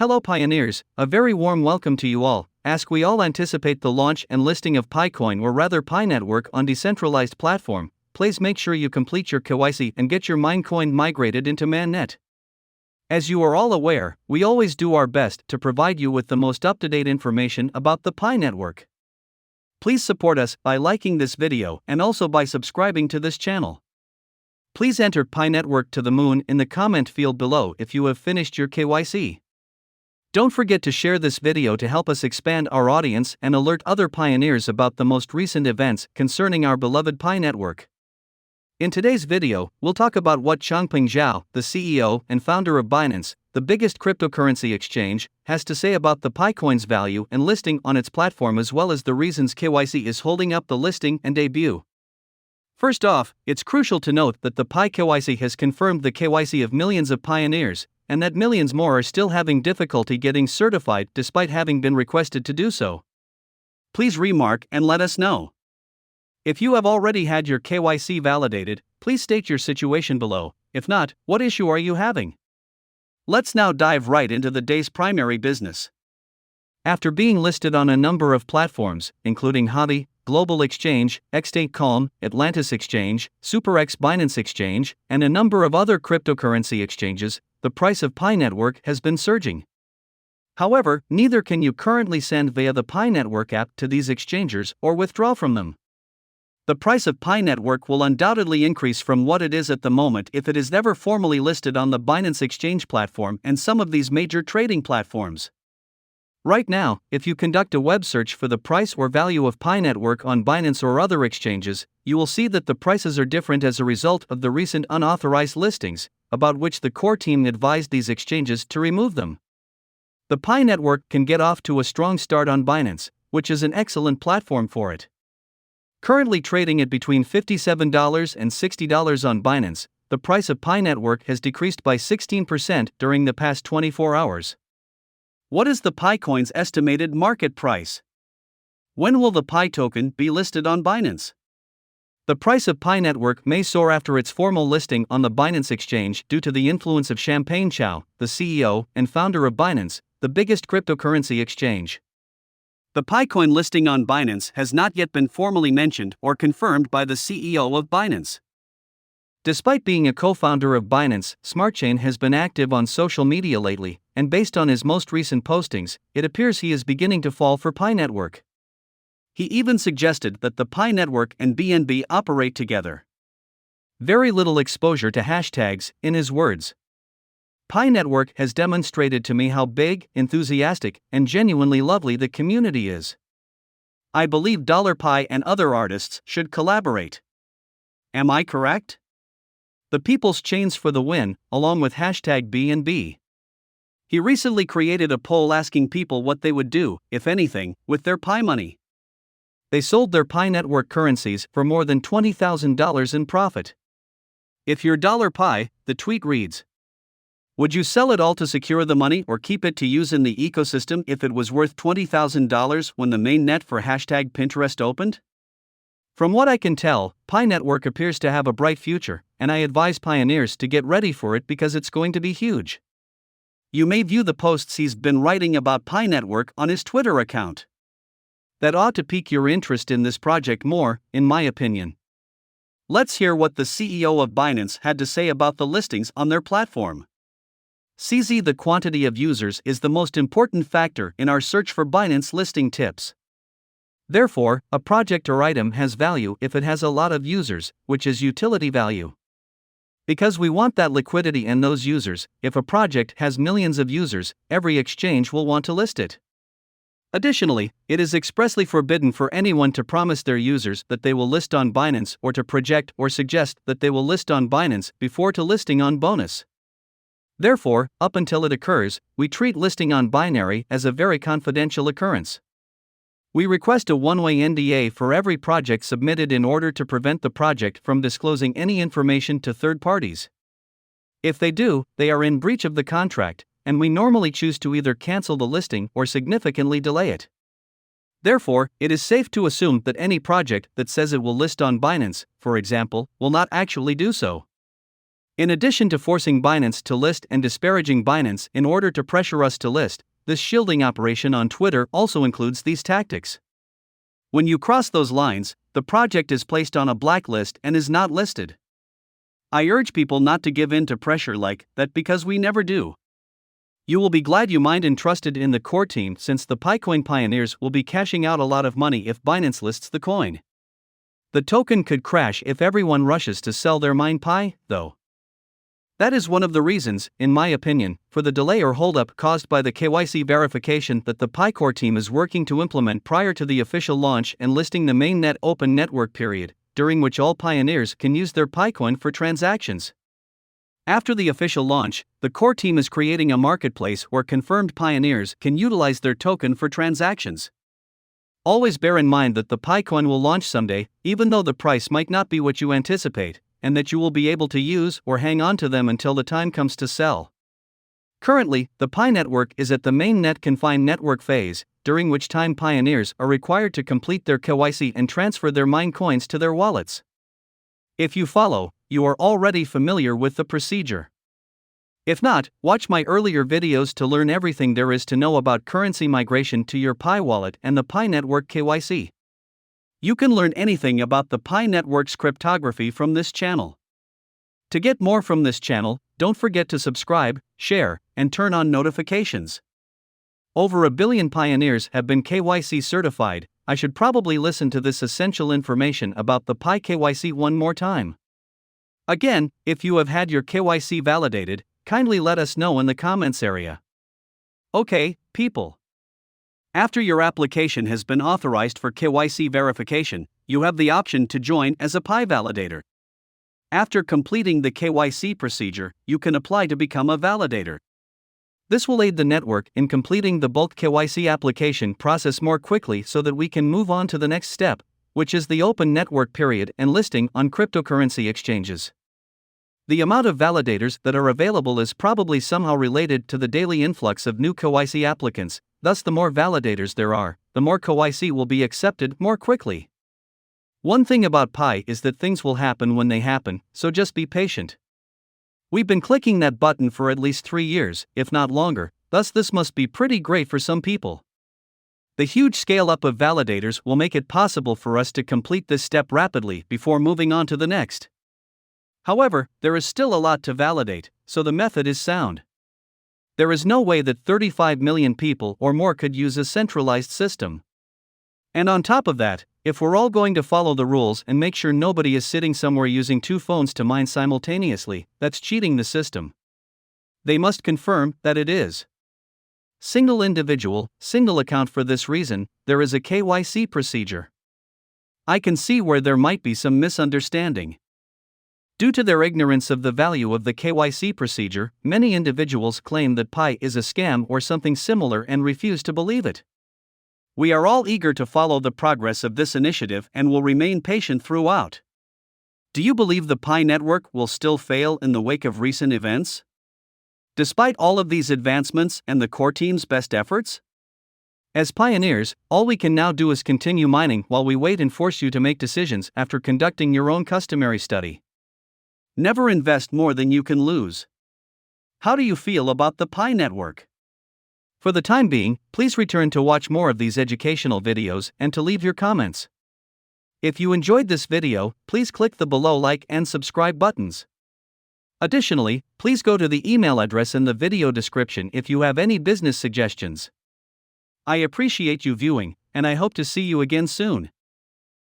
Hello pioneers, a very warm welcome to you all. As we all anticipate the launch and listing of PiCoin or rather Pi Network on decentralized platform, please make sure you complete your KYC and get your Minecoin migrated into ManNet. As you are all aware, we always do our best to provide you with the most up-to-date information about the Pi Network. Please support us by liking this video and also by subscribing to this channel. Please enter Pi Network to the moon in the comment field below if you have finished your KYC. Don't forget to share this video to help us expand our audience and alert other pioneers about the most recent events concerning our beloved Pi Network. In today's video, we'll talk about what Changpeng Zhao, the CEO and founder of Binance, the biggest cryptocurrency exchange, has to say about the PiCoin's value and listing on its platform, as well as the reasons KYC is holding up the listing and debut. First off, it's crucial to note that the Pi KYC has confirmed the KYC of millions of pioneers, and that millions more are still having difficulty getting certified despite having been requested to do so. Please remark and let us know. If you have already had your KYC validated, please state your situation below. If not, what issue are you having? Let's now dive right into the day's primary business. After being listed on a number of platforms, including Hobby, Global Exchange, Xstate Calm, Atlantis Exchange, SuperX Binance Exchange, and a number of other cryptocurrency exchanges, the price of Pi Network has been surging. However, neither can you currently send via the Pi Network app to these exchanges or withdraw from them. The price of Pi Network will undoubtedly increase from what it is at the moment if it is never formally listed on the Binance Exchange platform and some of these major trading platforms. Right now, if you conduct a web search for the price or value of Pi Network on Binance or other exchanges, you will see that the prices are different as a result of the recent unauthorized listings, about which the core team advised these exchanges to remove them. The Pi Network can get off to a strong start on Binance, which is an excellent platform for it. Currently trading at between $57 and $60 on Binance, the price of Pi Network has decreased by 16% during the past 24 hours. What is the PiCoin's estimated market price? When will the Pi token be listed on Binance? The price of Pi Network may soar after its formal listing on the Binance exchange due to the influence of Changpeng Zhao, the CEO and founder of Binance, the biggest cryptocurrency exchange. The PiCoin listing on Binance has not yet been formally mentioned or confirmed by the CEO of Binance. Despite being a co-founder of Binance, SmartChain has been active on social media lately, and based on his most recent postings, it appears he is beginning to fall for Pi Network. He even suggested that the Pi Network and BNB operate together. Very little exposure to hashtags, in his words. Pi Network has demonstrated to me how big, enthusiastic, and genuinely lovely the community is. I believe $Pi and other artists should collaborate. Am I correct? The People's Chains for the win, along with hashtag BNB. He recently created a poll asking people what they would do, if anything, with their Pi money. They sold their Pi Network currencies for more than $20,000 in profit. If you're $Pi, the tweet reads, would you sell it all to secure the money or keep it to use in the ecosystem if it was worth $20,000 when the main net for hashtag Pinterest opened? From what I can tell, Pi Network appears to have a bright future, and I advise pioneers to get ready for it because it's going to be huge. You may view the posts he's been writing about Pi Network on his Twitter account. That ought to pique your interest in this project more, in my opinion. Let's hear what the CEO of Binance had to say about the listings on their platform. CZ: the quantity of users is the most important factor in our search for Binance listing tips. Therefore, a project or item has value if it has a lot of users, which is utility value. Because we want that liquidity in those users, if a project has millions of users, every exchange will want to list it. Additionally, it is expressly forbidden for anyone to promise their users that they will list on Binance or to project or suggest that they will list on Binance before to listing on Bonus. Therefore, up until it occurs, we treat listing on Binary as a very confidential occurrence. We request a one-way NDA for every project submitted in order to prevent the project from disclosing any information to third parties. If they do, they are in breach of the contract, and we normally choose to either cancel the listing or significantly delay it. Therefore, it is safe to assume that any project that says it will list on Binance, for example, will not actually do so. In addition to forcing Binance to list and disparaging Binance in order to pressure us to list, this shielding operation on Twitter also includes these tactics. When you cross those lines, the project is placed on a blacklist and is not listed. I urge people not to give in to pressure like that because we never do. You will be glad you mined and trusted in the core team, since the PiCoin pioneers will be cashing out a lot of money if Binance lists the coin. The token could crash if everyone rushes to sell their mined Pi, though. That is one of the reasons, in my opinion, for the delay or holdup caused by the KYC verification that the PiCore team is working to implement prior to the official launch and listing the mainnet open network period, during which all pioneers can use their PiCoin for transactions. After the official launch, the core team is creating a marketplace where confirmed pioneers can utilize their token for transactions. Always bear in mind that the PiCoin will launch someday, even though the price might not be what you anticipate, and that you will be able to use or hang on to them until the time comes to sell. Currently, the Pi network is at the mainnet confined network phase, during which time pioneers are required to complete their KYC and transfer their mined coins to their wallets. If you follow, you are already familiar with the procedure. If not, watch my earlier videos to learn everything there is to know about currency migration to your Pi wallet and the Pi network KYC. You can learn anything about the Pi network's cryptography from this channel. To get more from this channel, don't forget to subscribe, share, and turn on notifications. Over 1 billion pioneers have been KYC certified. I should probably listen to this essential information about the Pi KYC one more time. Again, if you have had your KYC validated, kindly let us know in the comments area. Okay, people. After your application has been authorized for KYC verification, you have the option to join as a Pi validator. After completing the KYC procedure, you can apply to become a validator. This will aid the network in completing the bulk KYC application process more quickly so that we can move on to the next step, which is the open network period and listing on cryptocurrency exchanges. The amount of validators that are available is probably somehow related to the daily influx of new KYC applicants, thus the more validators there are, the more KYC will be accepted more quickly. One thing about Pi is that things will happen when they happen, so just be patient. We've been clicking that button for at least 3 years, if not longer, thus this must be pretty great for some people. The huge scale-up of validators will make it possible for us to complete this step rapidly before moving on to the next. However, there is still a lot to validate, so the method is sound. There is no way that 35 million people or more could use a centralized system. And on top of that, if we're all going to follow the rules and make sure nobody is sitting somewhere using 2 phones to mine simultaneously, that's cheating the system. They must confirm that it is single individual, single account. For this reason, there is a KYC procedure. I can see where there might be some misunderstanding. Due to their ignorance of the value of the KYC procedure, many individuals claim that Pi is a scam or something similar and refuse to believe it. We are all eager to follow the progress of this initiative and will remain patient throughout. Do you believe the Pi network will still fail in the wake of recent events? Despite all of these advancements and the core team's best efforts? As pioneers, all we can now do is continue mining while we wait and force you to make decisions after conducting your own customary study. Never invest more than you can lose. How do you feel about the Pi network? For the time being, please return to watch more of these educational videos and to leave your comments. If you enjoyed this video, please click the below like and subscribe buttons. Additionally, please go to the email address in the video description if you have any business suggestions. I appreciate you viewing, and I hope to see you again soon.